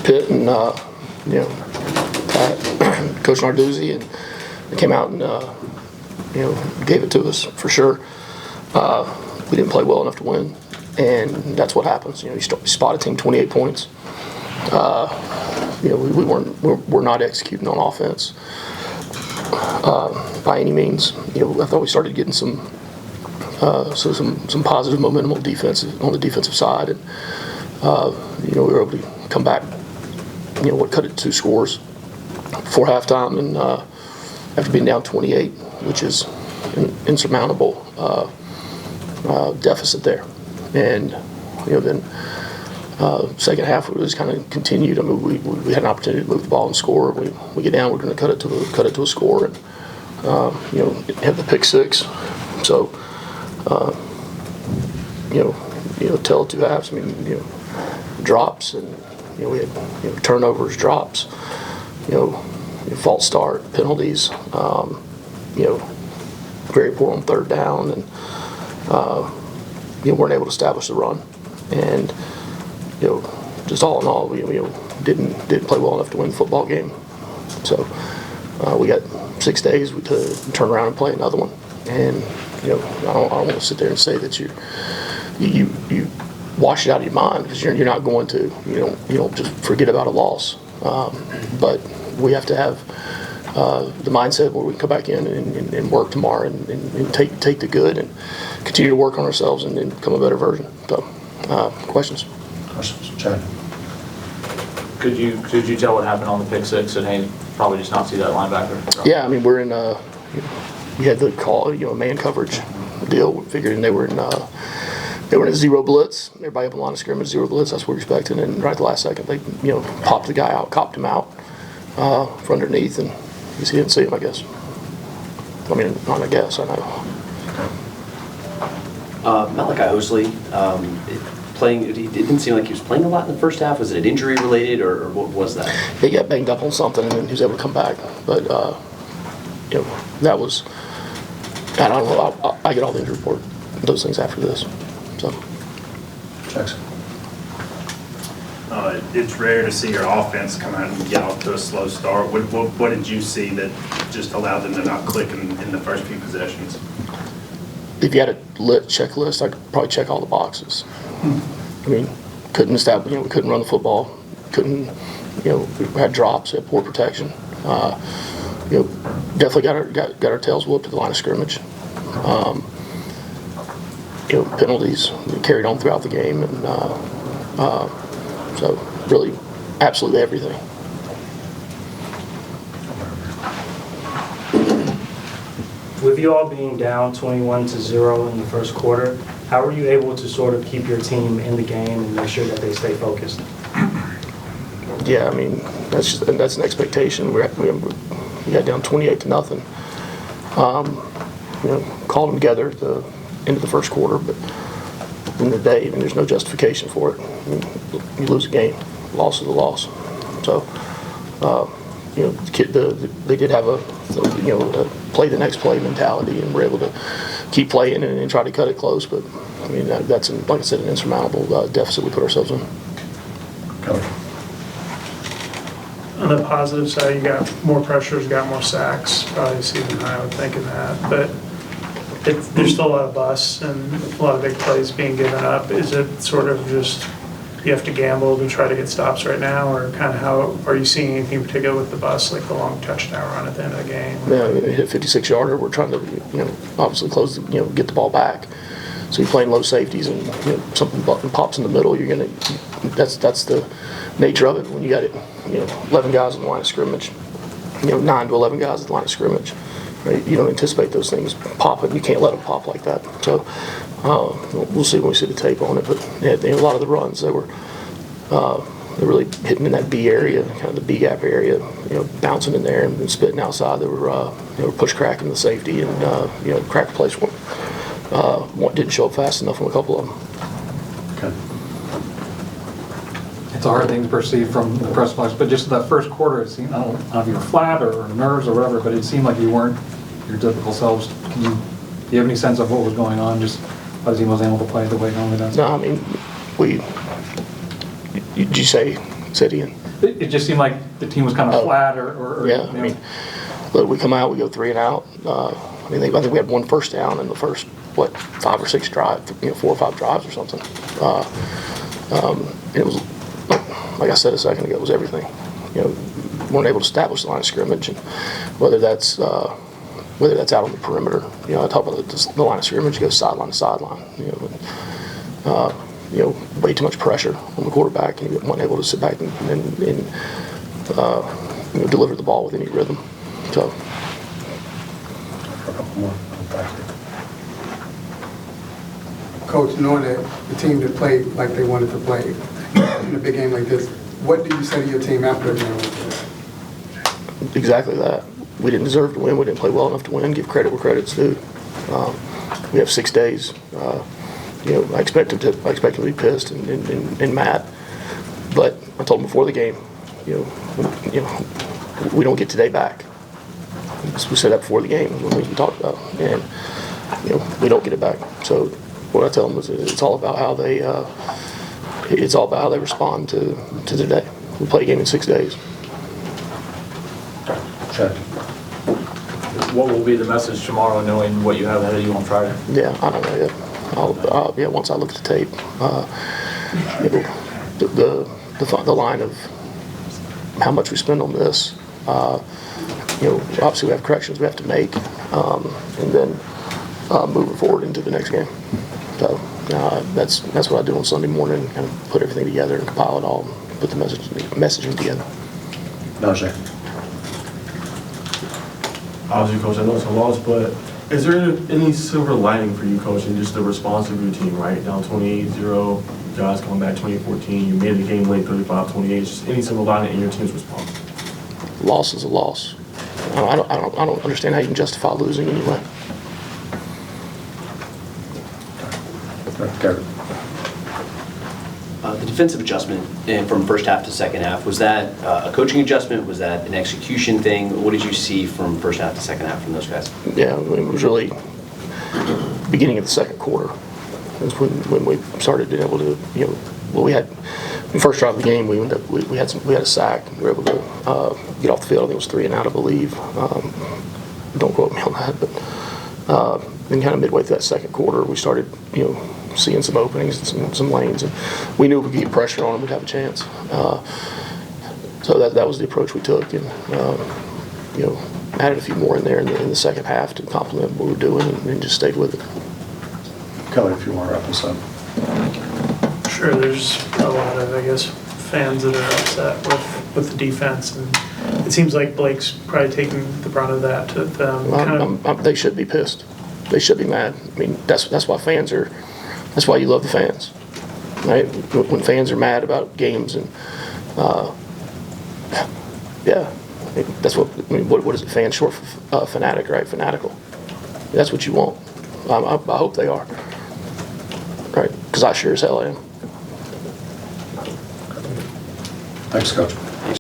Pitt and Coach Narduzzi, and they came out and gave it to us for sure. We didn't play well enough to win, and that's what happens. You spot a team 28 points. We're not executing on offense by any means. I thought we started getting some positive momentum on the defensive side, and we were able to come back. Cut it 2 scores before halftime, and after being down 28, which is an insurmountable deficit there. And then second half it was kind of continued. I mean, we had an opportunity to move the ball and score. We get down, we're going to cut it to a score, and have the pick 6. So tell 2 halves. I mean, drops, and we had turnovers, drops, false start, penalties, very poor on third down, and weren't able to establish the run, and just all in all, we didn't play well enough to win the football game. So we got 6 days to turn around and play another one, and I don't want to sit there and say that you wash it out of your mind, because you're not going to. You don't just forget about a loss, but we have to have the mindset where we can come back in and work tomorrow and take the good and continue to work on ourselves and become a better version. So, questions? Chad. Could you tell what happened on the pick 6 and hey, probably just not see that linebacker? Yeah, I mean, we're in we had the call, man coverage deal. We figured they were in a 0 blitz. Everybody up in line of scrimmage, 0 blitz. That's what we expected. And right at the last second, they popped the guy out, copped him out from underneath, and he didn't see him, I guess. I mean, not I guess, I know. Malachi Osley, it didn't seem like he was playing a lot in the first half. Was it injury related, or what was that? He got banged up on something, and then he was able to come back. But that was, I don't know. I get all the injury report, those things after this. So, Jackson. It's rare to see your offense come out and get off to a slow start. What did you see that just allowed them to not click in the first few possessions? if you had a lit checklist, I could probably check all the boxes. I mean, couldn't establish, we couldn't run the football, couldn't, we had drops, we had poor protection. Definitely got our tails whooped at the line of scrimmage. Penalties we carried on throughout the game, and so really, absolutely everything. With you all being down 21-0 in the first quarter, how were you able to sort of keep your team in the game and make sure that they stay focused? Yeah, I mean, that's an expectation. We got down 28-0. Called them together at the end of the first quarter, but in the day, there's no justification for it. You lose a game, loss is a loss. So, they did have a play the next play mentality, and we're able to keep playing and try to cut it close. But I mean, that's like I said, an insurmountable deficit we put ourselves in. Coach. On the positive side, you got more pressures, got more sacks, probably season high, I would think, in that. But there's still a lot of busts and a lot of big plays being given up. Is it sort of just you have to gamble to try to get stops right now, or kind of how are you seeing anything in particular with the busts, like the long touchdown run at the end of the game? Yeah, we hit a 56-yarder. We're trying to, obviously close, get the ball back. So you're playing low safeties, and something pops in the middle. You're gonna. That's the nature of it when you got it. 11 guys on the line of scrimmage. 9 to 11 guys at the line of scrimmage. Right? You don't anticipate those things popping. You can't let them pop like that. So we'll see when we see the tape on it. But a lot of the runs, they're really hitting in that B area, kind of the B gap area. Bouncing in there and spitting outside. They were push cracking the safety, and crack place one didn't show up fast enough on a couple of them. Okay. It's a hard thing to perceive from the press box, but just that first quarter, it seemed, I don't know if you were flat or nerves or whatever, but it seemed like you weren't your typical selves. Do you have any sense of what was going on, just why the team wasn't able to play the way it normally does? No, I mean, did you say city. And It just seemed like the team was kind of Oh. flat or. yeah, you I know. mean, look, we come out, we go 3 and out. I think we had 1 first down in the first, 5 or 6 drives, 4 or 5 drives or something. And it was, like I said a second ago, it was everything. Weren't able to establish the line of scrimmage, and whether that's out on the perimeter. I talk about the line of scrimmage goes sideline to sideline. Way too much pressure on the quarterback, and he wasn't able to sit back and deliver the ball with any rhythm. So. For a couple more. Back here. Coach, knowing that the team that played like they wanted to play in a big game like this, what do you say to your team after a game like this? Exactly that. We didn't deserve to win. We didn't play well enough to win. Give credit where credit's due. We have 6 days. I expect them to be pissed and mad. But I told them before the game, we don't get today back. We said that before the game when we talked about, and we don't get it back. So what I tell them is it's all about how they respond to today. We play a game in 6 days. Chad. What will be the message tomorrow, knowing what you have ahead of you on Friday? Yeah, I don't know yet. Once I look at the tape, the line of how much we spend on this. Obviously we have corrections we have to make, and then moving forward into the next game. So that's what I do on Sunday morning, kind of put everything together and compile it all, and put the messaging together. Najee. Obviously, Coach, I know it's a loss, but is there any silver lining for you, Coach, in just the response of your team, right? Down 28-0, guys coming back 2014, you made the game late 35-28. Just any silver lining in your team's response? Loss is a loss. I don't understand how you can justify losing anyway. Gary. The defensive adjustment from first half to second half, was that a coaching adjustment? Was that an execution thing? What did you see from first half to second half from those guys? Yeah, it was really beginning of the second quarter. That's when we started being able to, we had the first drive of the game. We had a sack. We were able to get off the field. I think it was 3 and out, I believe. Don't quote me on that, but then kind of midway through that second quarter, we started, seeing some openings and some lanes, and we knew if we could get pressure on them, we'd have a chance. So that was the approach we took, and added a few more in there in the second half to complement what we were doing, and just stayed with it. Kelly, if you want to wrap this up. Sure, there's a lot of, fans that are upset with the defense, and it seems like Blake's probably taking the brunt of that to them. They should be pissed. They should be mad. I mean, that's why fans are. That's why you love the fans, right? When fans are mad about games, and yeah, that's what. I mean, what is it? Fan short for fanatic, right? Fanatical. That's what you want. I hope they are, right? Because I sure as hell am. Thanks, Coach.